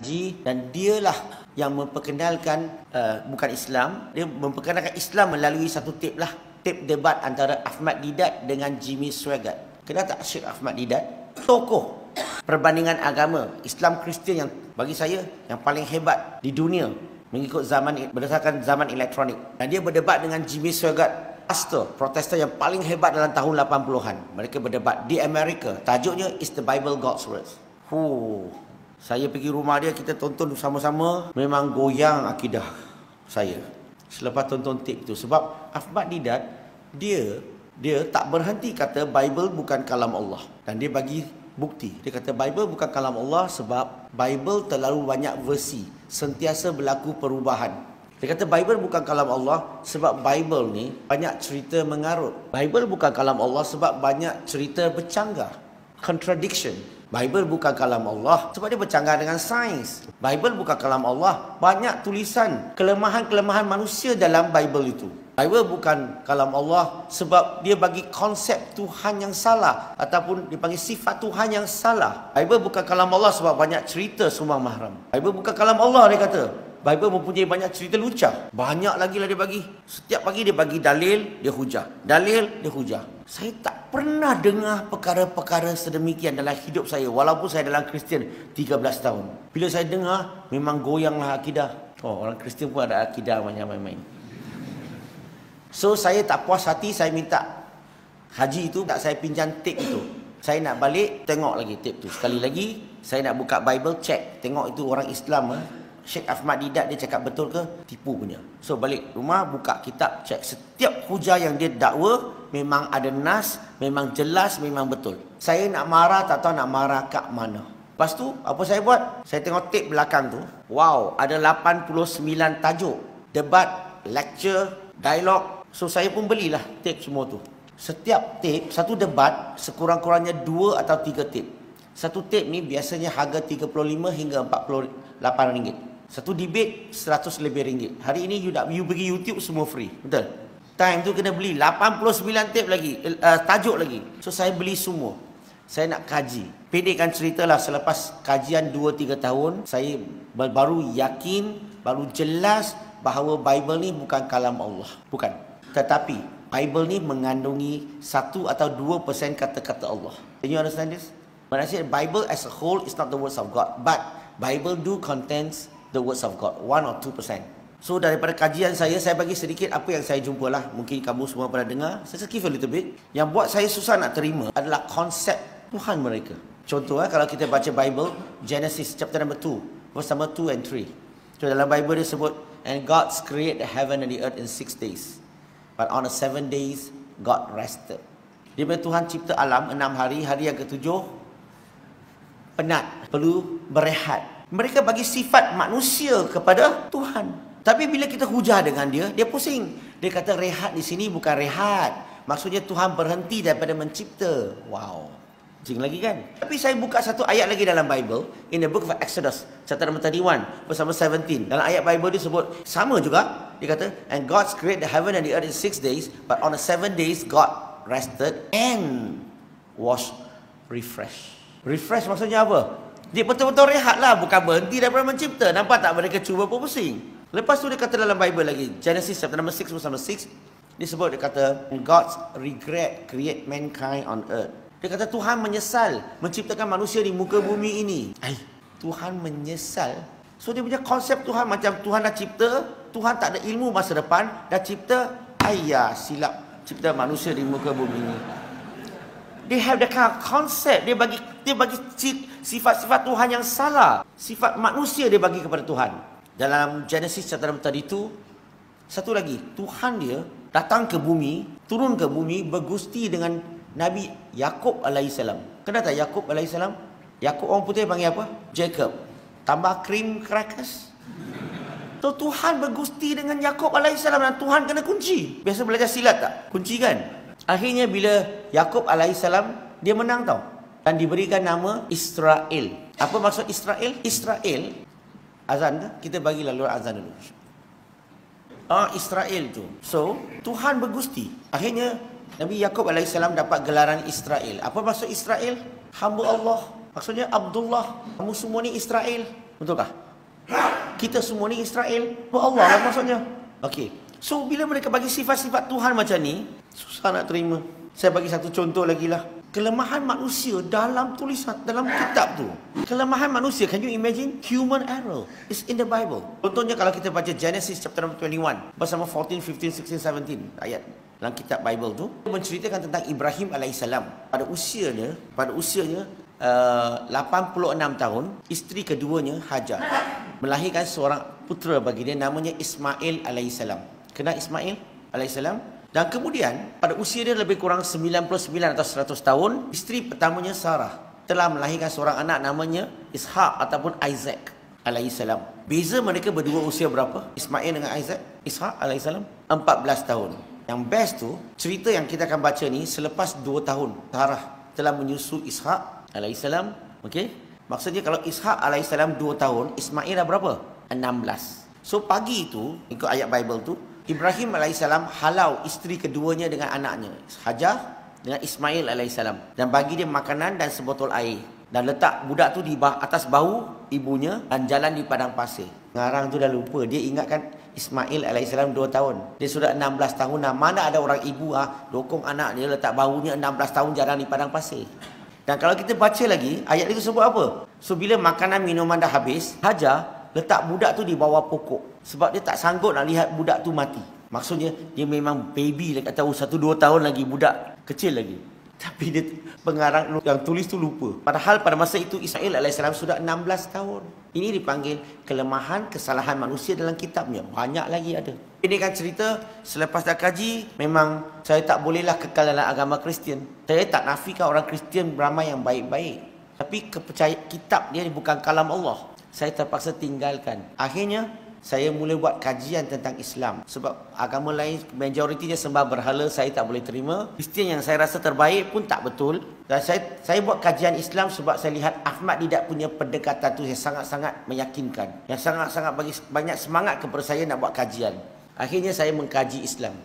Haji, dan dialah yang memperkenalkan bukan Islam, dia memperkenalkan Islam melalui satu tip lah, tip debat antara Ahmad Deedat dengan Jimmy Swaggart. Kenal tak Syekh Ahmad Deedat? Tokoh perbandingan agama Islam Kristian yang bagi saya yang paling hebat di dunia mengikut zaman berdasarkan zaman elektronik. Dan dia berdebat dengan Jimmy Swaggart, pastor Protestan yang paling hebat dalam tahun 80-an. Mereka berdebat di Amerika. Tajuknya Is the Bible God's Words. Saya pergi rumah dia, kita tonton sama-sama. Memang goyang akidah saya selepas tonton tip tu. Sebab Ahmad Deedat, dia tak berhenti kata Bible bukan kalam Allah. Dan dia bagi bukti. Dia kata Bible bukan kalam Allah sebab Bible terlalu banyak versi, sentiasa berlaku perubahan. Dia kata Bible bukan kalam Allah sebab Bible ni banyak cerita mengarut. Bible bukan kalam Allah sebab banyak cerita bercanggah, contradiction. Bible bukan kalam Allah sebab dia bercanggah dengan sains. Bible bukan kalam Allah, banyak tulisan kelemahan-kelemahan manusia dalam Bible itu. Bible bukan kalam Allah sebab dia bagi konsep Tuhan yang salah ataupun dipanggil sifat Tuhan yang salah. Bible bukan kalam Allah sebab banyak cerita sumbang mahram. Bible bukan kalam Allah, dia kata. Bible mempunyai banyak cerita lucah. Banyak lagi lah dia bagi. Setiap pagi dia bagi dalil, dia hujah. Dalil, dia hujah. Saya tak pernah dengar perkara-perkara sedemikian dalam hidup saya. Walaupun saya dalam Kristian 13 tahun. Bila saya dengar, memang goyanglah akidah. Orang Kristian pun ada akidah macam main-main. So, saya tak puas hati, saya minta haji itu, tak saya pinjam tip itu. Saya nak balik, tengok lagi tip tu. Sekali lagi, saya nak buka Bible, check. Tengok itu orang Islam. Syekh Ahmad Deedat dia cakap betul ke? Tipu punya. So balik rumah, buka kitab, cek setiap hujah yang dia dakwa memang ada nas, memang jelas, memang betul. Saya nak marah, tak tahu nak marah kat mana. Lepas tu apa saya buat? Saya tengok tape belakang tu. Wow, ada 89 tajuk, debat, lecture, dialog. So saya pun belilah tape semua tu. Setiap tape, satu debat sekurang-kurangnya 2 atau 3 tape. Satu tape ni biasanya harga 35 hingga 48 ringgit. Satu debate 100 lebih ringgit. Hari ini you pergi YouTube semua free. Betul? Time tu kena beli 89 tape lagi, tajuk lagi. So saya beli semua. Saya nak kaji. Pendekkan ceritalah, selepas kajian 2-3 tahun, saya baru yakin, baru jelas bahawa Bible ni bukan kalam Allah. Bukan. Tetapi Bible ni mengandungi 1 atau 2% kata-kata Allah. Can you understand this? When I say Bible as a whole is not the words of God, but Bible do contains the words of God, 1 or 2%. So daripada kajian saya bagi sedikit apa yang saya jumpa lah. Mungkin kamu semua pernah dengar. Saya give a little bit. Yang buat saya susah nak terima adalah konsep Tuhan mereka. Contoh kalau kita baca Bible, Genesis chapter number 2, verse number 2 and 3. So dalam Bible dia sebut, and God created the heaven and the earth in 6 days. But on the 7 days, God rested. Dia punya Tuhan cipta alam 6 hari, hari yang ke-7 penat, perlu berehat. Mereka bagi sifat manusia kepada Tuhan. Tapi bila kita hujah dengan dia pusing. Dia kata rehat di sini bukan rehat. Maksudnya Tuhan berhenti daripada mencipta. Wow. Pusing lagi kan? Tapi saya buka satu ayat lagi dalam Bible. In the book of Exodus, chapter number 31, verse number 17. Dalam ayat Bible dia sebut, sama juga. Dia kata, and God created the heaven and the earth in 6 days. But on the 7 days, God rested and was refreshed. Refresh maksudnya apa? Dia betul-betul rehat lah, bukan berhenti daripada mencipta. Nampak tak mereka cuba pun pusing. Lepas tu dia kata dalam Bible lagi, Genesis chapter number 6 verse number 6, dia sebut, dia kata, God's regret create mankind on earth. Dia kata Tuhan menyesal menciptakan manusia di muka bumi ini. Tuhan menyesal. So dia punya konsep Tuhan macam Tuhan dah cipta, Tuhan tak ada ilmu masa depan, dah cipta, silap cipta manusia di muka bumi ini. They have the kind of concept. Dia bagi sifat-sifat Tuhan yang salah. Sifat manusia dia bagi kepada Tuhan. Dalam Genesis chapter 32, satu lagi, Tuhan dia datang ke bumi, turun ke bumi, bergusti dengan Nabi Yakub alaihissalam. Kenal tak Yakub alaihissalam? Yakub orang putih panggil apa? Jacob. Tambah cream crackers. So Tuhan bergusti dengan Yakub alaihissalam dan Tuhan kena kunci. Biasa belajar silat tak? Kunci kan? Akhirnya bila Yakub alaihissalam, dia menang tau. Dan diberikan nama Israel. Apa maksud Israel? Israel, azan ke? Kita bagi lalu azan dulu. Israel tu. So, Tuhan bergusti. Akhirnya, Nabi Yakub alaihissalam dapat gelaran Israel. Apa maksud Israel? Hamba Allah. Maksudnya Abdullah. Kamu semua ni Israel. Betulkah? Kita semua ni Israel, Allah lah maksudnya. Okey. So bila mereka bagi sifat-sifat Tuhan macam ni, susah nak terima. Saya bagi satu contoh lagi lah. Kelemahan manusia dalam tulisan, dalam kitab tu. Kelemahan manusia, can you imagine? Human error is in the Bible. Contohnya kalau kita baca Genesis chapter number 21, verse number 14, 15, 16, 17, ayat dalam kitab Bible tu, menceritakan tentang Ibrahim alaihissalam. Pada usianya 86 tahun, isteri keduanya Hajar melahirkan seorang putera bagi dia, namanya Ismail alaihissalam. Kenal Ismail alaihissalam? Dan kemudian pada usia dia lebih kurang 99 atau 100 tahun, isteri pertamanya Sarah telah melahirkan seorang anak namanya Ishak ataupun Isaac alaihissalam. Beza mereka berdua usia berapa? Ismail dengan Isaac, Ishak alaihissalam 14 tahun. Yang best tu, cerita yang kita akan baca ni selepas 2 tahun Sarah telah menyusu Ishak alaihissalam. Okey, maksudnya kalau Ishak alaihissalam 2 tahun, Ismail dah berapa? 16. So pagi itu, ikut ayat Bible tu, Ibrahim alaihissalam halau isteri keduanya dengan anaknya Hajar dengan Ismail alaihissalam, dan bagi dia makanan dan sebotol air, dan letak budak tu di atas bahu ibunya dan jalan di padang pasir. Ngarang tu dah lupa, dia ingatkan Ismail alaihissalam 2 tahun. Dia sudah 16 tahun dah. Mana ada orang ibu dokong anak dia letak bahunya 16 tahun jalan di padang pasir. Dan kalau kita baca lagi, ayat itu sebut apa? So bila makanan minuman dah habis, Hajar letak budak tu di bawah pokok, sebab dia tak sanggup nak lihat budak tu mati. Maksudnya dia memang baby lagi, tak tahu 1-2 tahun lagi, budak kecil lagi. Tapi dia, pengarang yang tulis tu lupa. Padahal pada masa itu Ismail alaihissalam sudah 16 tahun. Ini dipanggil kelemahan, kesalahan manusia dalam kitabnya. Banyak lagi ada. Ini kan cerita selepas dah kaji, memang saya tak bolehlah kekal dalam agama Kristian. Saya tak nafikan orang Kristian beramai yang baik-baik. Tapi kepercayaan kitab dia bukan kalam Allah. Saya terpaksa tinggalkan. Akhirnya saya mula buat kajian tentang Islam. Sebab agama lain majoritinya sembah berhala, saya tak boleh terima. Kristian yang saya rasa terbaik pun tak betul. Dan saya buat kajian Islam sebab saya lihat Ahmad Didat punya pendekatan tu yang sangat-sangat meyakinkan. Yang sangat-sangat bagi banyak semangat kepada saya nak buat kajian. Akhirnya saya mengkaji Islam.